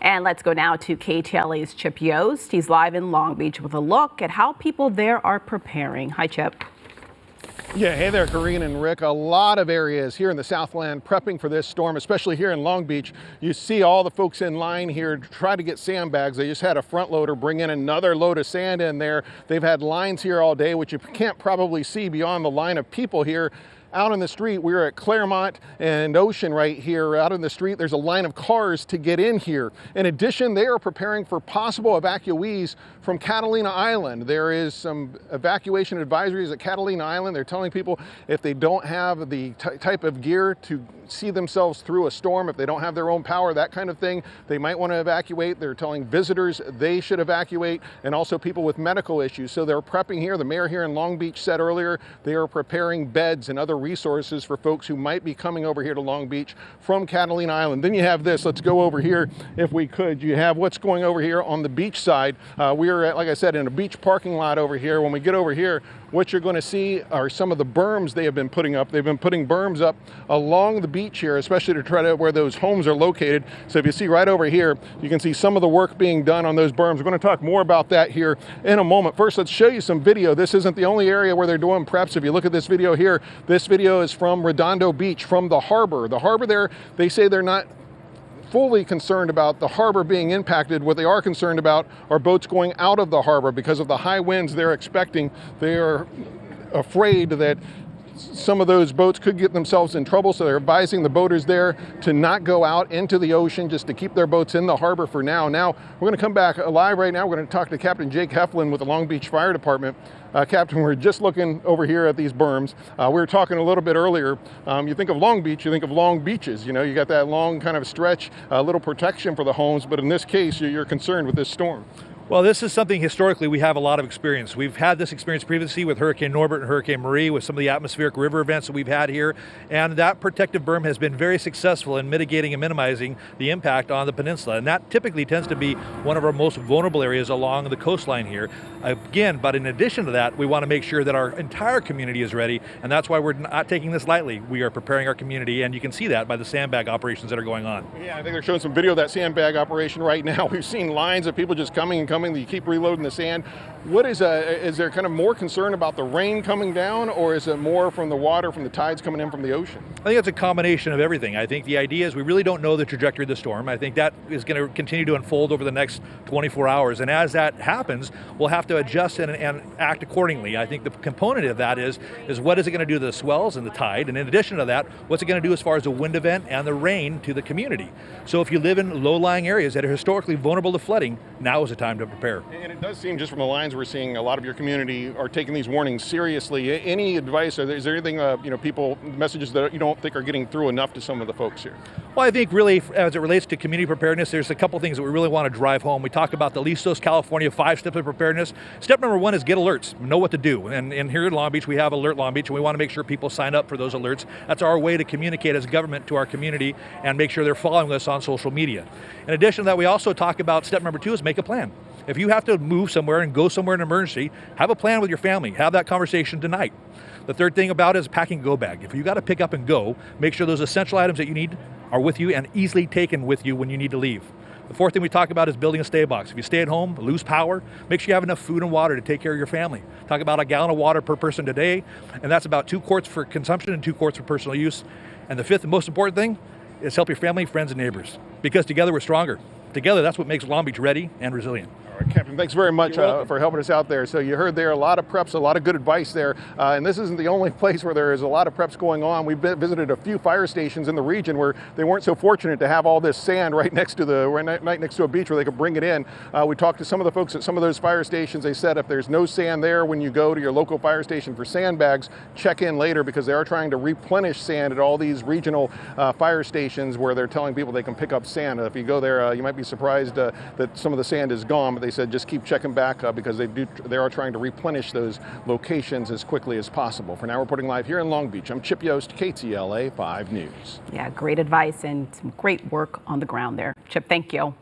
And let's go now to KTLA's Chip Yost. He's live in Long Beach with a look at how people there are preparing. Hi, Chip. Yeah, hey there, Karine and Rick. A lot of areas here in the Southland prepping for this storm, especially here in Long Beach. You see all the folks in line here to try to get sandbags. They just had a front loader bring in another load of sand in there. They've had lines here all day, which you can't probably see beyond the line of people here. Out on the street, we're at Claremont and Ocean right here. Out on the street, there's a line of cars to get in here. In addition, they are preparing for possible evacuees from Catalina Island. There is some evacuation advisories at Catalina Island. They're telling people if they don't have the type of gear to see themselves through a storm, if they don't have their own power, that kind of thing, they might want to evacuate. They're telling visitors they should evacuate, and also people with medical issues. So they're prepping here. The mayor here in Long Beach said earlier they are preparing beds and other resources for folks who might be coming over here to Long Beach from Catalina Island. Then you have this. Let's go over here if we could. You have what's going over here on the beach side. We are at, like I said, in a beach parking lot over here. When we get over here, what you're going to see are some of the berms they have been putting up. They've been putting berms up along the beach here, especially to try to where those homes are located. So if you see right over here, you can see some of the work being done on those berms. We're going to talk more about that here in a moment. First, let's show you some video. This isn't the only area where they're doing preps. If you look at this video here, this video is from Redondo Beach, from the harbor. The harbor there, they say they're not fully concerned about the harbor being impacted. What they are concerned about are boats going out of the harbor because of the high winds they're expecting. They are afraid that some of those boats could get themselves in trouble, so they're advising the boaters there to not go out into the ocean, just to keep their boats in the harbor for now. Now, we're going to come back live right now. We're going to talk to Captain Jake Heflin with the Long Beach Fire Department. Captain, we're just looking over here at these berms. We were talking a little bit earlier. You think of Long Beach, you think of long beaches. You know, you got that long kind of stretch, a little protection for the homes, but in this case, you're concerned with this storm. Well, this is something historically we have a lot of experience. We've had this experience previously with Hurricane Norbert and Hurricane Marie, with some of the atmospheric river events that we've had here, and that protective berm has been very successful in mitigating and minimizing the impact on the peninsula, and that typically tends to be one of our most vulnerable areas along the coastline here. Again, but in addition to that, we want to make sure that our entire community is ready, and that's why we're not taking this lightly. We are preparing our community, and you can see that by the sandbag operations that are going on. Yeah, I think they're showing some video of that sandbag operation right now. We've seen lines of people just coming and coming. You keep reloading the sand. What is there kind of more concern about the rain coming down, or is it more from the water, from the tides coming in from the ocean? I think it's a combination of everything. I think the idea is we really don't know the trajectory of the storm. I think that is going to continue to unfold over the next 24 hours. And as that happens, we'll have to adjust and act accordingly. I think the component of that is what is it going to do to the swells and the tide? And in addition to that, what's it going to do as far as the wind event and the rain to the community? So if you live in low-lying areas that are historically vulnerable to flooding, now is the time to prepare. And it does seem, just from the lines we're seeing, a lot of your community are taking these warnings seriously. Any advice, is there anything, people, messages that you don't think are getting through enough to some of the folks here? Well, I think really, as it relates to community preparedness, there's a couple things that we really want to drive home. We talk about the Listos California 5 steps of preparedness. Step number 1 is get alerts, know what to do. And here in Long Beach, we have Alert Long Beach, and we want to make sure people sign up for those alerts. That's our way to communicate as government to our community and make sure they're following us on social media. In addition to that, we also talk about step number 2 is make a plan. If you have to move somewhere and go somewhere in an emergency, have a plan with your family. Have that conversation tonight. The third thing about it is packing go bag. If you got to pick up and go, make sure those essential items that you need are with you and easily taken with you when you need to leave. The fourth thing we talk about is building a stay box. If you stay at home, lose power, make sure you have enough food and water to take care of your family. Talk about a gallon of water per person today, and that's about 2 quarts for consumption and 2 quarts for personal use. And the fifth and most important thing is help your family, friends, and neighbors. Because together we're stronger. Together, that's what makes Long Beach ready and resilient. All right, Captain, thanks very much for helping us out there. So you heard there a lot of preps, a lot of good advice there. And this isn't the only place where there is a lot of preps going on. We've visited a few fire stations in the region where they weren't so fortunate to have all this sand right next to right next to a beach where they could bring it in. We talked to some of the folks at some of those fire stations. They said if there's no sand there when you go to your local fire station for sandbags, check in later, because they are trying to replenish sand at all these regional fire stations where they're telling people they can pick up sand. If you go there, you might be surprised that some of the sand is gone, but they said just keep checking back because they are trying to replenish those locations as quickly as possible. For now, reporting live here in Long Beach, I'm Chip Yost, KTLA 5 News. Yeah, great advice and some great work on the ground there. Chip, thank you.